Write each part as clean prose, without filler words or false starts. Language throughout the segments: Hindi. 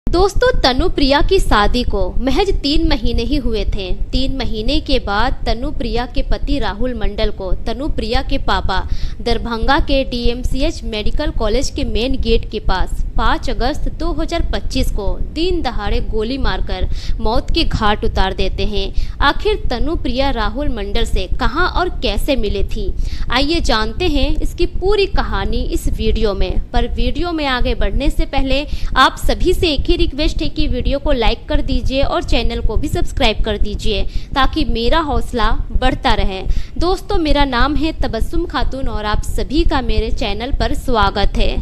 दोस्तों, तनुप्रिया की शादी को महज 3 महीने ही हुए थे। 3 महीने के बाद तनुप्रिया के पति राहुल मंडल को तनुप्रिया के पापा दरभंगा के डीएमसीएच मेडिकल कॉलेज के मेन गेट के पास 5 अगस्त 2025 को दिन दहाड़े गोली मारकर मौत के घाट उतार देते हैं। आखिर तनुप्रिया राहुल मंडल से कहां और कैसे मिली थी, आइए जानते हैं इसकी पूरी कहानी इस वीडियो में। पर वीडियो में आगे बढ़ने से पहले आप सभी से एक ही रिक्वेस्ट है कि वीडियो को लाइक कर दीजिए और चैनल को भी सब्सक्राइब कर दीजिए ताकि मेरा हौसला बढ़ता रहे। दोस्तों, मेरा नाम है तबस्सुम खातून और आप सभी का मेरे चैनल पर स्वागत है।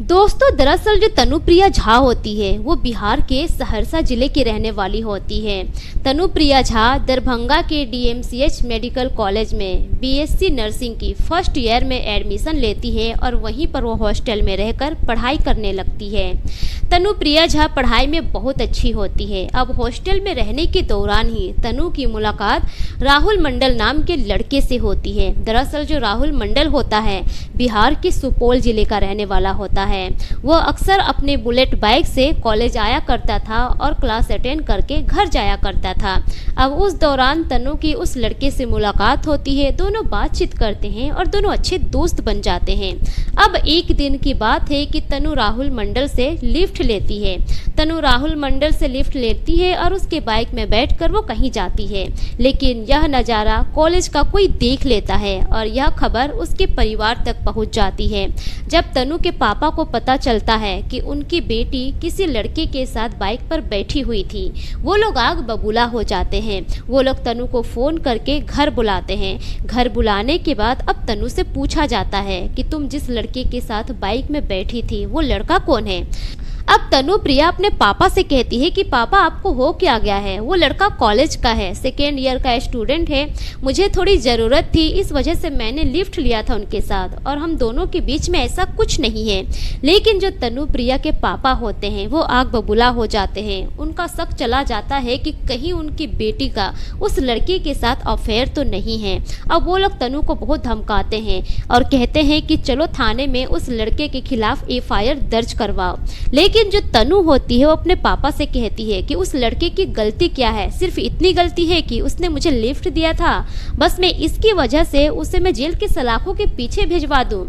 दोस्तों, दरअसल जो तनुप्रिया झा होती है वो बिहार के सहरसा जिले की रहने वाली होती है। तनुप्रिया झा दरभंगा के डीएमसीएच मेडिकल कॉलेज में बीएससी नर्सिंग की फर्स्ट ईयर में एडमिशन लेती है और वहीं पर वो हॉस्टल में रहकर पढ़ाई करने लगती है। तनुप्रिया झा पढ़ाई में बहुत अच्छी होती है। अब हॉस्टल में रहने के दौरान ही तनु की मुलाकात राहुल मंडल नाम के लड़के से होती है। दरअसल जो राहुल मंडल होता है बिहार के सुपौल जिले का रहने वाला होता है। वह अक्सर अपने बुलेट बाइक से कॉलेज आया करता था और क्लास अटेंड करके घर जाया करता था। अब उस दौरान तनु की उस लड़के से मुलाकात होती है। दोनों बातचीत करते हैं और दोनों अच्छे दोस्त बन जाते हैं। अब एक दिन की बात है कि तनु राहुल मंडल से लिफ्ट लेती है। तनु राहुल मंडल से लिफ्ट लेती है और उसके बाइक में बैठकर वो कहीं जाती है। लेकिन यह नज़ारा कॉलेज का कोई देख लेता है और यह खबर उसके परिवार तक पहुंच जाती है। जब तनु के पापा को पता चलता है कि उनकी बेटी किसी लड़के के साथ बाइक पर बैठी हुई थी, वो लोग आग बबूला हो जाते हैं। वो लोग तनु को फ़ोन करके घर बुलाते हैं। घर बुलाने के बाद अब तनु से पूछा जाता है कि तुम जिस लड़के के साथ बाइक में बैठी थी वो लड़का कौन है। अब तनुप्रिया अपने पापा से कहती है कि पापा आपको हो क्या गया है, वो लड़का कॉलेज का है, 2nd ईयर का स्टूडेंट है, मुझे थोड़ी ज़रूरत थी इस वजह से मैंने लिफ्ट लिया था उनके साथ और हम दोनों के बीच में ऐसा कुछ नहीं है। लेकिन जो तनुप्रिया के पापा होते हैं वो आग बबूला हो जाते हैं। उनका शक चला जाता है कि कहीं उनकी बेटी का उस लड़के के साथ अफेयर तो नहीं है। अब वो लोग तनु को बहुत धमकाते हैं और कहते हैं कि चलो थाने में उस लड़के के खिलाफ FIR दर्ज करवाओ। लेकिन जो तनु होती है वो अपने पापा से कहती है कि उस लड़के की गलती क्या है, सिर्फ इतनी गलती है कि उसने मुझे लिफ्ट दिया था, बस मैं इसकी वजह से उसे मैं जेल के सलाखों के पीछे भिजवा दूं।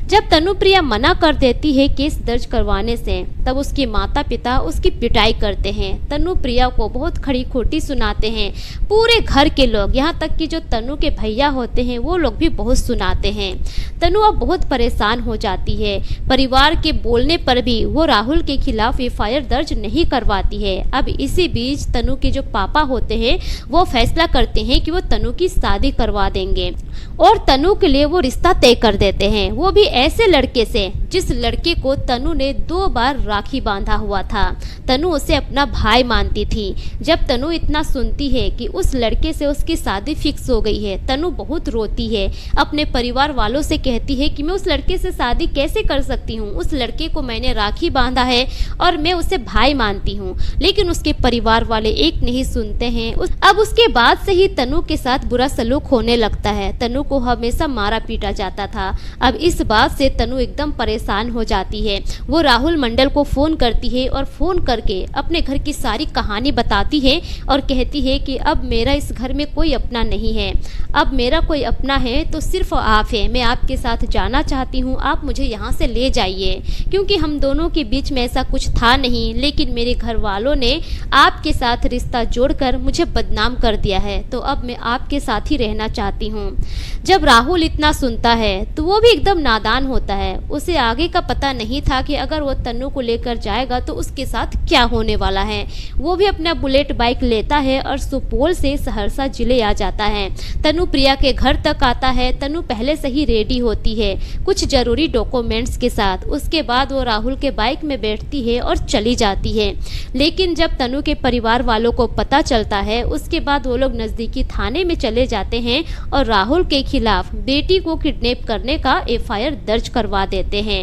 जब तनुप्रिया मना कर देती है केस दर्ज करवाने से, तब उसके माता पिता उसकी पिटाई करते हैं। तनुप्रिया को बहुत खड़ी खोटी सुनाते हैं पूरे घर के लोग, यहाँ तक कि जो तनु के भैया होते हैं वो लोग भी बहुत सुनाते हैं। तनु अब बहुत परेशान हो जाती है। परिवार के बोलने पर भी वो राहुल के खिलाफ FIR दर्ज नहीं करवाती है। अब इसी बीच तनु के जो पापा होते हैं वो फैसला करते हैं कि वो तनु की शादी करवा देंगे और तनु के लिए वो रिश्ता तय कर देते हैं, वो भी ऐसे लड़के से जिस लड़के को तनु ने 2 बार राखी बांधा हुआ था। तनु उसे अपना भाई मानती थी। जब तनु इतना सुनती है कि उस लड़के से उसकी शादी फिक्स हो गई है, तनु बहुत रोती है। अपने परिवार वालों से कहती है कि मैं उस लड़के से शादी कैसे कर सकती हूँ, उस लड़के को मैंने राखी बांधा है और मैं उसे भाई मानती हूँ। लेकिन उसके परिवार वाले एक नहीं सुनते हैं। अब उसके बाद से ही तनु के साथ बुरा सलूक होने लगता है। तनु को हमेशा मारा पीटा जाता था। अब इस बात से तनु एकदम परेशान हो जाती है। वो राहुल मंडल को फ़ोन करती है और फ़ोन करके अपने घर की सारी कहानी बताती है और कहती है कि अब मेरा इस घर में कोई अपना नहीं है, अब मेरा कोई अपना है तो सिर्फ आप है। मैं आपके साथ जाना चाहती हूँ, आप मुझे यहाँ से ले जाइए, क्योंकि हम दोनों के बीच में ऐसा कुछ था नहीं, लेकिन मेरे घर वालों ने आपके साथ रिश्ता जोड़कर मुझे बदनाम कर दिया है, तो अब मैं आपके साथ ही रहना चाहती हूँ। जब राहुल इतना सुनता है तो वो भी एकदम नादान होता है। उसे आगे का पता नहीं था कि अगर वो तनु को लेकर जाएगा तो उसके साथ क्या होने वाला है। वो भी अपना बुलेट बाइक लेता है और सुपौल से सहरसा जिले आ जाता है। तनुप्रिया के घर तक आता है। तनु पहले से ही रेडी होती है कुछ जरूरी डॉक्यूमेंट्स के साथ। उसके बाद वो राहुल के बाइक में बैठती है और चली जाती है। लेकिन जब तनु के परिवार वालों को पता चलता है, उसके बाद वो लोग नज़दीकी थाने में चले जाते हैं और राहुल के खिलाफ बेटी को किडनैप करने का FIR दर्ज करवा देते हैं।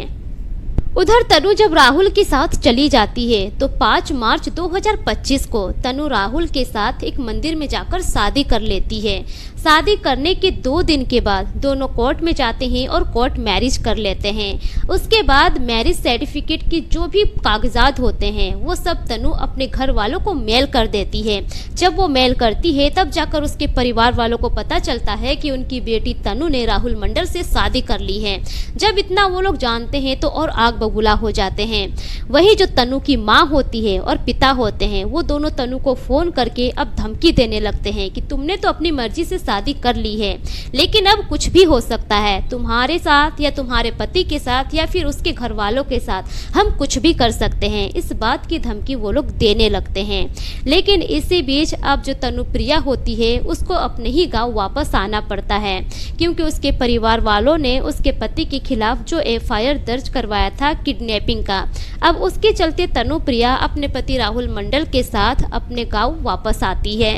उधर तनु जब राहुल के साथ चली जाती है तो 5 मार्च 2025 को तनु राहुल के साथ एक मंदिर में जाकर शादी कर लेती है। शादी करने के 2 दिन के बाद दोनों कोर्ट में जाते हैं और कोर्ट मैरिज कर लेते हैं। उसके बाद मैरिज सर्टिफिकेट की जो भी कागजात होते हैं वो सब तनु अपने घर वालों को मेल कर देती है। जब वो मेल करती है तब जाकर उसके परिवार वालों को पता चलता है कि उनकी बेटी तनु ने राहुल मंडल से शादी कर ली है। जब इतना वो लोग जानते हैं तो और आग बबूला हो जाते हैं। वही जो तनु की माँ होती है और पिता होते हैं वो दोनों तनु को फोन करके अब धमकी देने लगते हैं कि तुमने तो अपनी मर्जी से शादी कर ली है, लेकिन अब कुछ भी हो सकता है तुम्हारे साथ या तुम्हारे पति के साथ या फिर उसके घर वालों के साथ, हम कुछ भी कर सकते हैं। इस बात की धमकी वो लोग देने लगते हैं। लेकिन इसी बीच अब जो तनुप्रिया होती है उसको अपने ही गांव वापस आना पड़ता है, क्योंकि उसके परिवार वालों ने उसके पति के खिलाफ जो FIR दर्ज करवाया था किडनैपिंग का, अब उसके चलते तनुप्रिया अपने पति राहुल मंडल के साथ अपने गांव वापस आती है।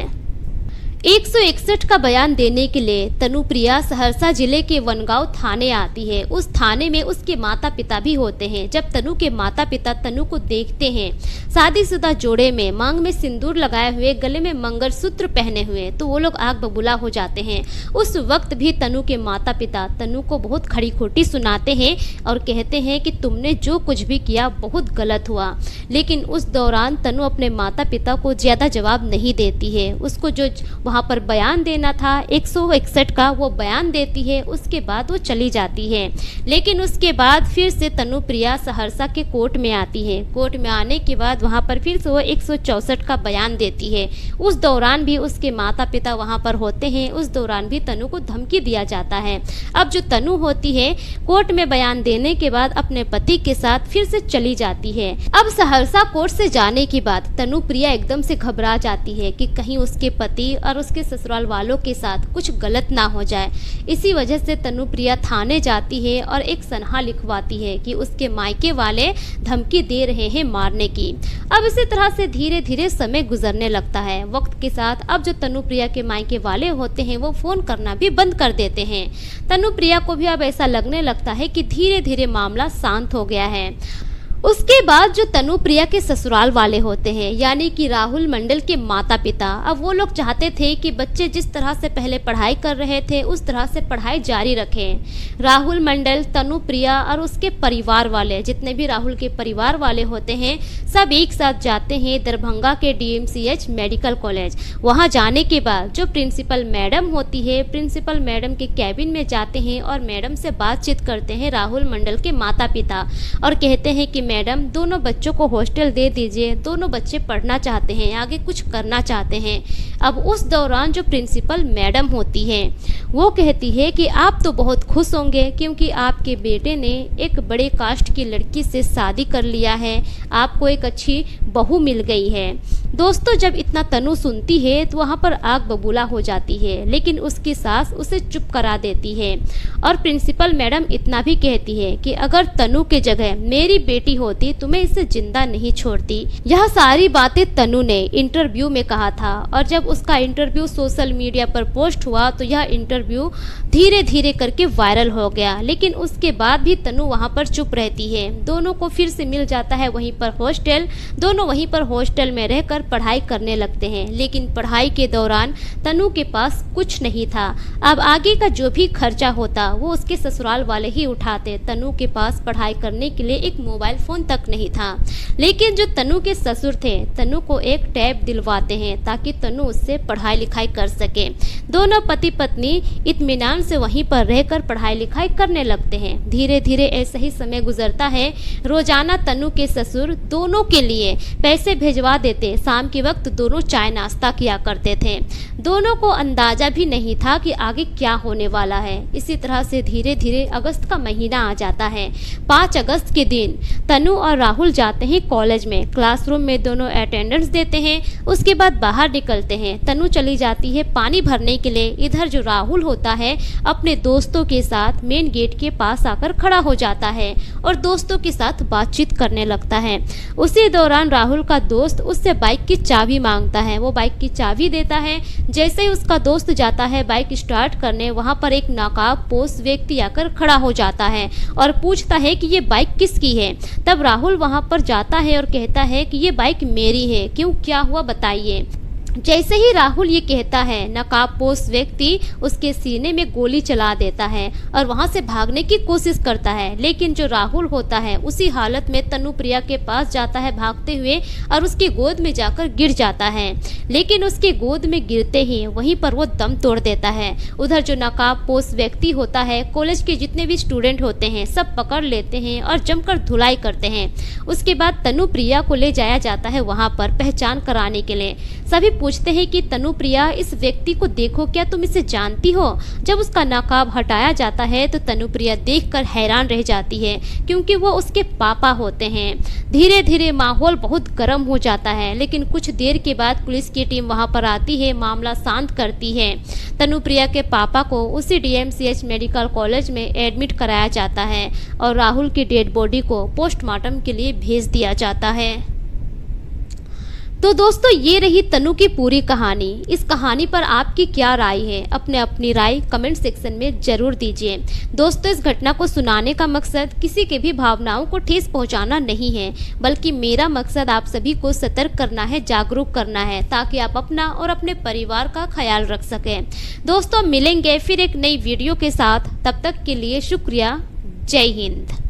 161 का बयान देने के लिए तनुप्रिया सहरसा जिले के वनगांव थाने आती है। उस थाने में उसके माता पिता भी होते हैं। जब तनु के माता पिता तनु को देखते हैं शादीशुदा जोड़े में मांग में सिंदूर लगाए हुए, गले में मंगलसूत्र पहने हुए, तो वो लोग आग बबूला हो जाते हैं। उस वक्त भी तनु के माता पिता तनु को बहुत खड़ी खोटी सुनाते हैं और कहते हैं कि तुमने जो कुछ भी किया बहुत गलत हुआ। लेकिन उस दौरान तनु अपने माता पिता को ज़्यादा जवाब नहीं देती है। उसको जो वहाँ पर बयान देना था 161 का वो बयान देती है, उसके बाद वो चली जाती है। लेकिन उसके बाद फिर से तनुप्रिया सहरसा के कोर्ट में आती है। कोर्ट में आने के बाद वहाँ पर फिर से वो 164 का बयान देती है। उस दौरान भी उसके माता पिता वहाँ पर होते हैं। उस दौरान भी तनु को धमकी दिया जाता है। अब जो तनु होती है कोर्ट में बयान देने के बाद अपने पति के साथ फिर से चली जाती है। अब सहरसा कोर्ट से जाने के बाद तनुप्रिया एकदम से घबरा जाती है कि कहीं उसके पति और उसके ससुराल वालों के साथ कुछ गलत ना हो जाए। इसी वजह से तनुप्रिया थाने जाती है और एक सनहा लिखवाती है कि उसके मायके वाले धमकी दे रहे हैं मारने की। अब इसी तरह से धीरे धीरे समय गुजरने लगता है। वक्त के साथ अब जो तनुप्रिया के मायके वाले होते हैं वो फोन करना भी बंद कर देते हैं। तनुप्रिया को भी अब ऐसा लगने लगता है कि धीरे धीरे मामला शांत हो गया है। उसके बाद जो तनुप्रिया के ससुराल वाले होते हैं यानी कि राहुल मंडल के माता पिता, अब वो लोग चाहते थे कि बच्चे जिस तरह से पहले पढ़ाई कर रहे थे उस तरह से पढ़ाई जारी रखें। राहुल मंडल, तनुप्रिया और उसके परिवार वाले, जितने भी राहुल के परिवार वाले होते हैं, सब एक साथ जाते हैं दरभंगा के DMCH मेडिकल कॉलेज। वहाँ जाने के बाद जो प्रिंसिपल मैडम होती है, प्रिंसिपल मैडम के कैबिन में जाते हैं और मैडम से बातचीत करते हैं राहुल मंडल के माता पिता और कहते हैं कि मैडम दोनों बच्चों को हॉस्टल दे दीजिए, दोनों बच्चे पढ़ना चाहते हैं, आगे कुछ करना चाहते हैं। अब उस दौरान जो प्रिंसिपल मैडम होती है वो कहती है कि आप तो बहुत खुश होंगे क्योंकि आपके बेटे ने एक बड़े कास्ट की लड़की से शादी कर लिया है, आपको एक अच्छी बहू मिल गई है। दोस्तों, जब इतना तनु सुनती है तो वहाँ पर आग बबूला हो जाती है, लेकिन उसकी सास उसे चुप करा देती है और प्रिंसिपल मैडम इतना भी कहती है कि अगर तनु के जगह मेरी बेटी होती तो मैं इसे जिंदा नहीं छोड़ती। यह सारी बातें तनु ने इंटरव्यू में कहा था और जब उसका इंटरव्यू सोशल मीडिया पर पोस्ट हुआ तो यह इंटरव्यू धीरे धीरे करके वायरल हो गया। लेकिन उसके बाद भी तनु वहाँ पर चुप रहती है। दोनों को फिर से मिल जाता है वहीं पर हॉस्टल। दोनों वहीं पर हॉस्टल में रहकर पढ़ाई करने लगते हैं, लेकिन पढ़ाई के दौरान तनु के पास कुछ नहीं था। अब आगे का जो भी खर्चा होता वो उसके ससुराल वाले ही उठाते। तनु के पास पढ़ाई करने के लिए एक मोबाइल फ़ोन तक नहीं था। लेकिन जो तनु के ससुर थे तनु को एक टैब दिलवाते हैं ताकि तनु उससे पढ़ाई लिखाई कर सके। दोनों पति पत्नी इत्मीनान से वहीं पर रहकर पढ़ाई लिखाई करने लगते हैं। धीरे धीरे ऐसा ही समय गुजरता है। रोजाना तनु के ससुर दोनों के लिए पैसे भिजवा देते। शाम के वक्त दोनों चाय नाश्ता किया करते थे। दोनों को अंदाजा भी नहीं था कि आगे क्या होने वाला है। इसी तरह से धीरे धीरे अगस्त का महीना आ जाता है। 5 अगस्त के दिन तनु और राहुल जाते हैं कॉलेज में। क्लासरूम में दोनों अटेंडेंस देते हैं, उसके बाद बाहर निकलते हैं। तनु चली जाती है पानी भरने के लिए। इधर जो राहुल होता है अपने दोस्तों के साथ मेन गेट के पास आकर खड़ा हो जाता है और दोस्तों के साथ बातचीत करने लगता है। उसी दौरान राहुल का दोस्त उससे बाइक की चाबी मांगता है। वो बाइक की चाबी देता है। जैसे ही उसका दोस्त जाता है बाइक स्टार्ट करने, वहाँ पर एक नकाबपोश व्यक्ति आकर खड़ा हो जाता है और पूछता है कि ये बाइक किसकी है। तब राहुल वहाँ पर जाता है और कहता है कि ये बाइक मेरी है, क्यों, क्या हुआ बताइए। जैसे ही राहुल ये कहता है, नकाबपोश व्यक्ति उसके सीने में गोली चला देता है और वहां से भागने की कोशिश करता है। लेकिन जो राहुल होता है उसी हालत में तनुप्रिया के पास जाता है भागते हुए और उसकी गोद में जाकर गिर जाता है। लेकिन उसकी गोद में गिरते ही वहीं पर वो दम तोड़ देता है। उधर जो नकाबपोश व्यक्ति होता है, कॉलेज के जितने भी स्टूडेंट होते हैं सब पकड़ लेते हैं और जमकर धुलाई करते हैं। उसके बाद तनुप्रिया को ले जाया जाता है वहां पर पहचान कराने के लिए। सभी पूछते हैं कि तनुप्रिया, इस व्यक्ति को देखो, क्या तुम इसे जानती हो? जब उसका नकाब हटाया जाता है तो तनुप्रिया देखकर हैरान रह जाती है, क्योंकि वो उसके पापा होते हैं। धीरे धीरे माहौल बहुत गर्म हो जाता है, लेकिन कुछ देर के बाद पुलिस की टीम वहां पर आती है, मामला शांत करती है। तनुप्रिया के पापा को उसी DMCH मेडिकल कॉलेज में एडमिट कराया जाता है और राहुल की डेड बॉडी को पोस्टमार्टम के लिए भेज दिया जाता है। तो दोस्तों, ये रही तनु की पूरी कहानी। इस कहानी पर आपकी क्या राय है? अपनी राय कमेंट सेक्शन में जरूर दीजिए। दोस्तों, इस घटना को सुनाने का मकसद किसी के भी भावनाओं को ठेस पहुंचाना नहीं है, बल्कि मेरा मकसद आप सभी को सतर्क करना है, जागरूक करना है, ताकि आप अपना और अपने परिवार का ख्याल रख सकें। दोस्तों, मिलेंगे फिर एक नई वीडियो के साथ। तब तक के लिए शुक्रिया। जय हिंद।